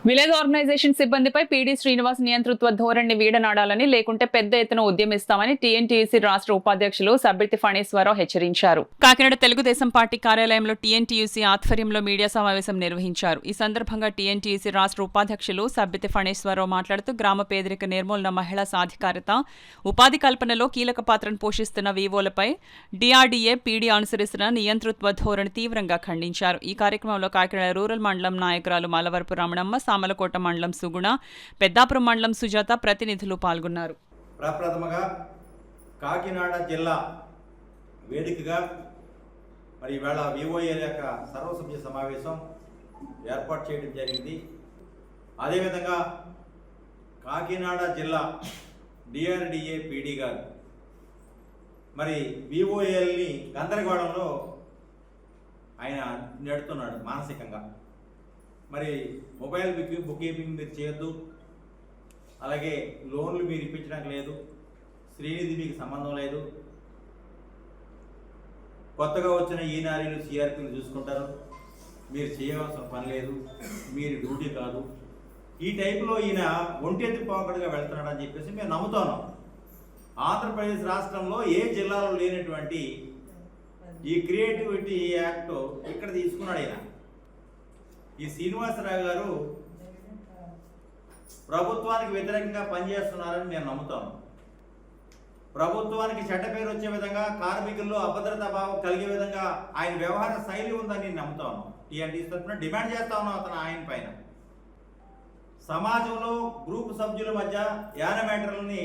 Village organisation సిబ్బందిపై PD Srinivas నియంతృత్వ ధోరణిని వీడనాడాలని లేకుంటే పెద్ద ఎత్తున ఉద్యమిస్తామని టీఎన్టీయూసీ రాష్ట్ర ఉపాధ్యక్షులు సబ్బితి ఫణీశ్వరరావు హెచ్చరించారు. కాకినాడ తెలుగుదేశం పార్టీ కార్యాలయంలో టీఎన్టీయూసీ ఆధ్వర్యంలో మీడియా సమావేశం నిర్వహించారు. ఈ సందర్భంగా టీఎన్టీయూసీ రాష్ట్ర ఉపాధ్యక్షులు సబ్బితి ఫణీశ్వరరావు మాట్లాడుతూ గ్రామ పేదరిక నిర్మూలన, మహిళా సాధికారత, ఉపాధి కల్పనలో కీలక పాత్రను పోషిస్తున్న వీవోలపై డిఆర్డీఏ పీడీ అనుసరిస్తున్న నియంతృత్వ ధోరణి తీవ్రంగా ఖండించారు. ఈ కార్యక్రమంలో కాకినాడ రూరల్ మండలం నాయకురాలు మలవరపు రమణమ్మ, సామలకోట మండలం సుగుణ, పెద్దాపురం మండలం సుజాత ప్రతినిధులు పాల్గొన్నారు. ప్రప్రథమగా కాకినాడ జిల్లా వేదికగా మరి ఇవాళ వివోఏల యొక్క సర్వసభ్య సమావేశం ఏర్పాటు చేయడం జరిగింది. అదేవిధంగా కాకినాడ జిల్లా డిఆర్డీఏ పీడీ గారు మరి వివోఏల్ని గందరగోళంలో ఆయన నెడుతున్నాడు మానసికంగా. మరి మొబైల్ బుక్ కీపింగ్ మీరు చేయొద్దు, అలాగే లోన్లు మీరు ఇప్పించడానికి లేదు, శ్రీనిధి మీకు సంబంధం లేదు, కొత్తగా వచ్చిన ఈనారీలు సిఆర్పీలు చూసుకుంటారు, మీరు చేయవలసిన పని లేదు, మీరు డ్యూటీ కాదు, ఈ టైపులో ఈయన ఒంటెత్తి పోకడుగా వెళ్తున్నాడని చెప్పేసి మేము నమ్ముతున్నాం. ఆంధ్రప్రదేశ్ రాష్ట్రంలో ఏ జిల్లాలో లేనటువంటి ఈ క్రియేటివిటీ యాక్ట్ ఇక్కడ తీసుకున్నాడు ఆయన. ఈ శ్రీనివాసరావు గారు ప్రభుత్వానికి వ్యతిరేకంగా పనిచేస్తున్నారని నేను నమ్ముతాను. ప్రభుత్వానికి చెడ్డ పేరు వచ్చే విధంగా, కార్మికుల్లో అభద్రతా భావం కలిగే విధంగా ఆయన వ్యవహార శైలి ఉందని నేను నమ్ముతాను. టీఎన్టీ తరఫున డిమాండ్ చేస్తా ఉన్నాను అతను ఆయన పైన. సమాజంలో గ్రూప్ సభ్యుల మధ్య యానమేటర్లని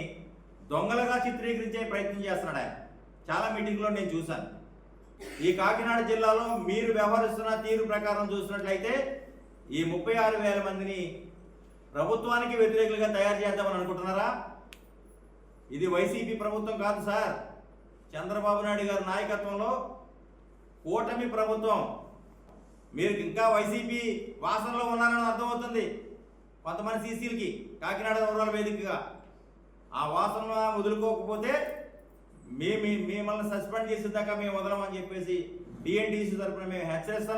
దొంగలుగా చిత్రీకరించే ప్రయత్నం చేస్తున్నాడు ఆయన. చాలా మీటింగ్లో నేను చూశాను. ఈ కాకినాడ జిల్లాలో మీరు వ్యవహరిస్తున్న తీరు ప్రకారం చూసినట్లయితే ఈ 36,000 మందిని ప్రభుత్వానికి వ్యతిరేకులుగా తయారు చేద్దామని అనుకుంటున్నారా? ఇది వైసీపీ ప్రభుత్వం కాదు సార్. చంద్రబాబు నాయుడు గారి నాయకత్వంలో కూటమి ప్రభుత్వం. మీరు ఇంకా వైసీపీ వాసనలో ఉన్నారని అర్థమవుతుంది కొంతమంది సీసీలకి. కాకినాడ రూరల్ వేదికగా ఆ వాసన వదులుకోకపోతే మిమ్మల్ని సస్పెండ్ చేసేదాకా మేము వదలమని చెప్పేసి టీఎన్టీసీ తరఫున మేము హెచ్చరిస్తున్నాం.